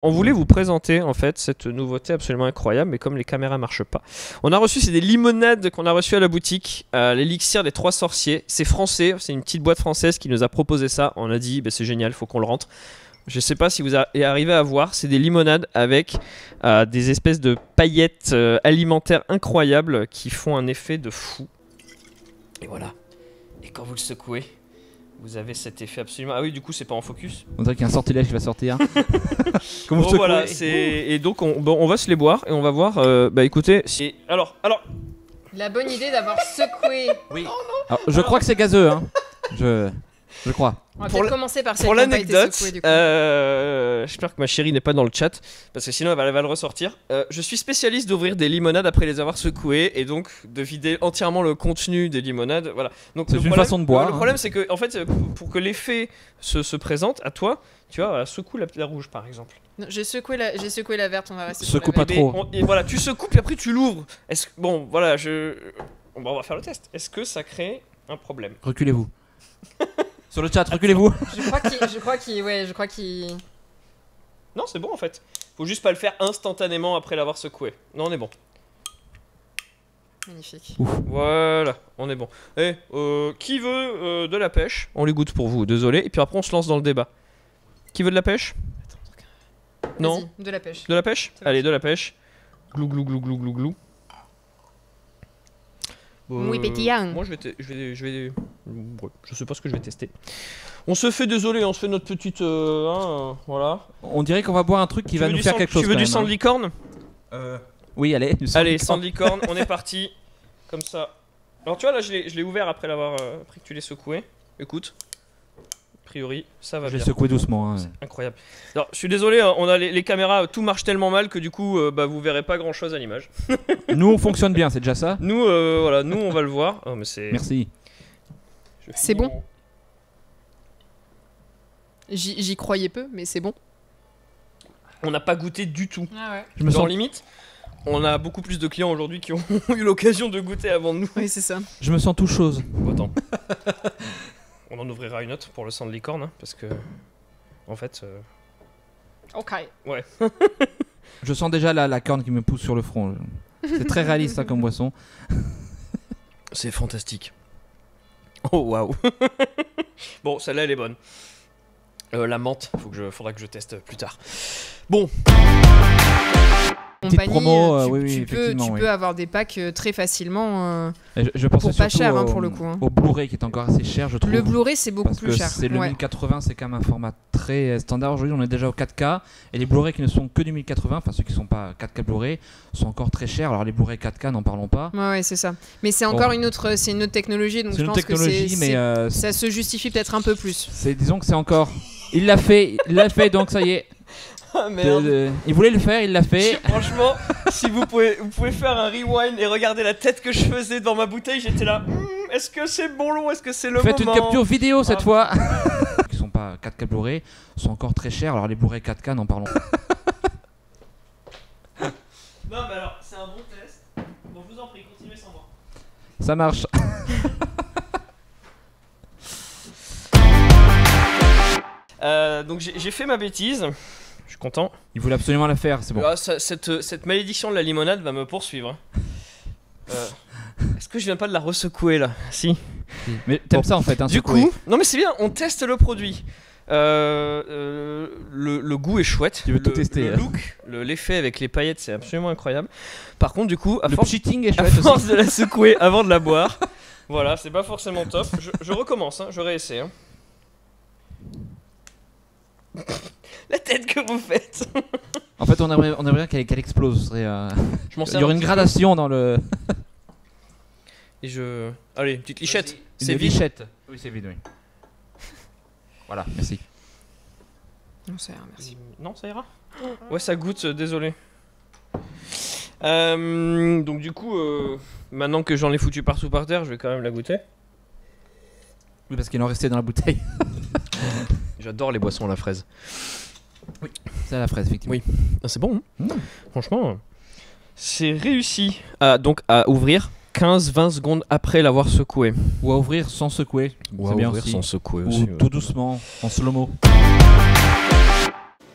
On voulait vous présenter en fait cette nouveauté absolument incroyable, mais comme les caméras marchent pas, on a reçu, c'est des limonades qu'on a reçues à la boutique, l'élixir des 3 sorciers. C'est français, c'est une petite boîte française qui nous a proposé ça. On a dit bah, c'est génial, faut qu'on le rentre. Je sais pas si vous arrivez à voir, c'est des limonades avec des espèces de paillettes alimentaires incroyables qui font un effet de fou. Et voilà. Et quand vous le secouez, vous avez cet effet absolument... Ah oui, du coup, c'est pas en focus. On dirait qu'il y a un sortilège qui va sortir. Bon, voilà, et donc on va se les boire et on va voir... bah écoutez, si... Alors... La bonne idée d'avoir secoué... Oui. Alors, je crois que c'est gazeux, hein. Je crois. On va peut-être commencer par celle pour qui n'a pas été l'anecdote, secouée, du coup. j'espère que ma chérie n'est pas dans le chat, parce que sinon elle va le ressortir. Je suis spécialiste d'ouvrir des limonades après les avoir secouées, et donc de vider entièrement le contenu des limonades. Voilà. C'est une façon de boire. Le problème c'est que, en fait, pour que l'effet se présente à toi, tu vois, secoue la rouge par exemple. Non, j'ai secoué la verte, on va rester Secoue sur la pas verte. trop. Et voilà, tu secoues puis après tu l'ouvres. Bon, voilà, on va faire le test. Est-ce que ça crée un problème? Reculez-vous. Sur le chat, reculez-vous. Je crois qu'il... Non, c'est bon en fait. Faut juste pas le faire instantanément après l'avoir secoué. Non, on est bon. Magnifique. Voilà, on est bon. Et qui veut de la pêche? On les goûte pour vous, désolé. Et puis après on se lance dans le débat. Qui veut de la pêche? Non. Vas-y, de la pêche. De la pêche? Allez, de la pêche. Glou glou glou glou glou glou. Oui, pétillant. Moi je sais pas ce que je vais tester. On se fait, désolé, on se fait notre petite voilà. On dirait qu'on va boire un truc qui va nous faire quelque chose. Tu veux quand du même, sang de licorne? Oui, allez. Allez, sang de licorne, on est parti. Comme ça. Alors tu vois là, je l'ai ouvert après que tu l'aies secoué. Écoute. A priori, ça va Je bien. l'ai secoué doucement. Hein. C'est incroyable. Alors, je suis désolé, on a les caméras, tout marche tellement mal que du coup, bah, vous verrez pas grand chose à l'image. Nous, on fonctionne bien, c'est déjà ça. Nous, voilà, nous, on va le voir. Oh, mais c'est... Merci. C'est bon. J'y croyais peu, mais c'est bon. On n'a pas goûté du tout. Ah ouais. Je me sens limite. On a beaucoup plus de clients aujourd'hui qui ont eu l'occasion de goûter avant nous. Oui, c'est ça. Je me sens tout chose. Attends. On en ouvrira une autre pour le sang de licorne, hein, parce que... En fait... Ok. Ouais. Je sens déjà la corne qui me pousse sur le front. C'est très réaliste ça, comme boisson. C'est fantastique. Oh, waouh. Bon, celle-là, elle est bonne. La menthe, faudra que je teste plus tard. Bon. Petite Compagnie, promo, tu, oui, tu effectivement, peux oui. avoir des packs très facilement. Je pensais Pour pas surtout cher, hein, pour le coup, hein. au Blu-ray qui est encore assez cher, je trouve. Le Blu-ray, c'est beaucoup parce plus que cher. c'est le Ouais. 1080, c'est quand même un format très standard. Aujourd'hui, on est déjà au 4K. Et les Blu-ray qui ne sont que du 1080, enfin ceux qui ne sont pas 4K Blu-ray, sont encore très chers. Alors les Blu-ray 4K, n'en parlons pas. Ouais, c'est ça. Mais c'est encore une autre technologie, donc C'est je une pense technologie, que mais ça se justifie peut-être un peu plus. disons que c'est encore. Il l'a fait, donc ça y est. Ah merde. Il voulait le faire, il l'a fait. Franchement, si vous pouvez faire un rewind et regarder la tête que je faisais dans ma bouteille, j'étais là. Est-ce que c'est bon long? Est-ce que c'est le Faites moment? une capture vidéo cette Ah. fois. Qui sont pas 4K Blu-ray, sont encore très chers. Alors les Blu-ray 4K, n'en parlons pas. Non, mais alors, c'est un bon test. Bon, je vous en prie, continuez sans moi. Ça marche. Donc j'ai fait ma bêtise. Je suis content. Il voulait absolument la faire, c'est bon. Ah, cette malédiction de la limonade va me poursuivre. Est-ce que je viens pas de la ressecouer là? Si. Mais t'aimes Bon. ça en fait, hein, Du secouer. coup, non mais c'est bien, on teste le produit. Le goût est chouette. Tu veux tout tester, Le hein. look, l'effet avec les paillettes, c'est absolument incroyable. Par contre, du coup, Le cheating est à chouette aussi. force de la secouer avant de la boire, voilà, c'est pas forcément top. Je recommence, hein, je réessaie. Hein. La tête que vous faites. En fait, on aimerait bien qu'elle explose. Ce serait, Je m'en il sers y aurait un une petit gradation dans le. peu. Et allez, une petite lichette. C'est Une vide. lichette. Oui, c'est vide, oui. Voilà, merci. Non, ça ira, merci. Non, ça ira. Ouais, ça goûte, désolé. Donc du coup, maintenant que j'en ai foutu partout par terre, je vais quand même la goûter. Oui, parce qu'il en restait dans la bouteille. J'adore les boissons à la fraise. Oui, c'est à la fraise, effectivement. Oui. Ah, c'est bon, hein. Franchement, c'est réussi donc à ouvrir 15-20 secondes après l'avoir secoué. Ou à ouvrir sans secouer. Ou c'est à bien ouvrir aussi. sans secouer Ou aussi. tout doucement, en slow-mo.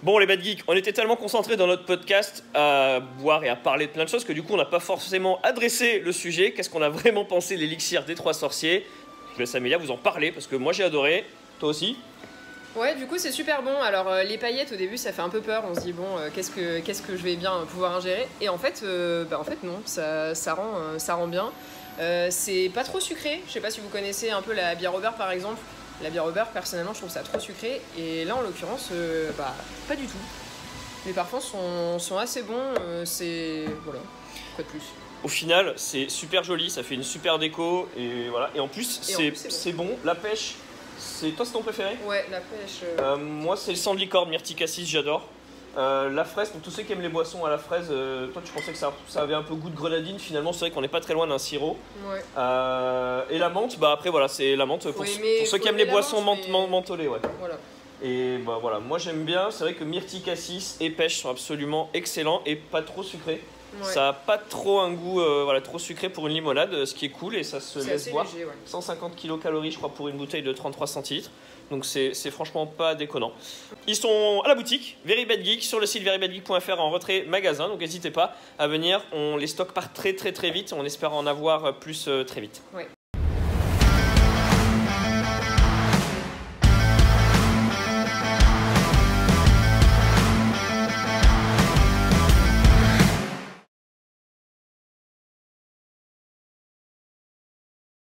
Bon, les Bad Geeks, on était tellement concentrés dans notre podcast à boire et à parler de plein de choses que du coup, on n'a pas forcément adressé le sujet. Qu'est-ce qu'on a vraiment pensé de l'élixir des 3 sorciers? Je laisse Amélia vous en parler parce que moi j'ai adoré. Toi aussi? Ouais, du coup c'est super bon. Alors les paillettes au début ça fait un peu peur, on se dit bon qu'est-ce que je vais bien pouvoir ingérer. Et en fait non, ça rend bien. C'est pas trop sucré, je sais pas si vous connaissez un peu la bière au beurre par exemple. La bière au beurre personnellement je trouve ça trop sucré et là en l'occurrence pas du tout. Les parfums sont assez bons, voilà, quoi de plus. Au final, c'est super joli, ça fait une super déco et voilà. Et en plus, c'est bon. La pêche, c'est ton préféré? Ouais, la pêche. Moi, c'est le sang de licorne, myrtille cassis, j'adore. La fraise, pour tous ceux qui aiment les boissons à la fraise, toi tu pensais que ça avait un peu goût de grenadine, finalement c'est vrai qu'on n'est pas très loin d'un sirop. Ouais. Et la menthe, après voilà, c'est la menthe pour ceux qui aiment les boissons mentholées. Ouais. Voilà. Et voilà, moi j'aime bien, c'est vrai que myrtille cassis et pêche sont absolument excellents et pas trop sucrés. Ouais. Ça n'a pas trop un goût trop sucré pour une limonade, ce qui est cool et ça se laisse boire. Léger, ouais. 150 kcal je crois pour une bouteille de 33 centilitres. Donc c'est franchement pas déconnant. Ils sont à la boutique, Very Bad Geek, sur le site verybadgeek.fr en retrait magasin. Donc n'hésitez pas à venir, les stocks partent très vite. On espère en avoir plus très vite. Ouais.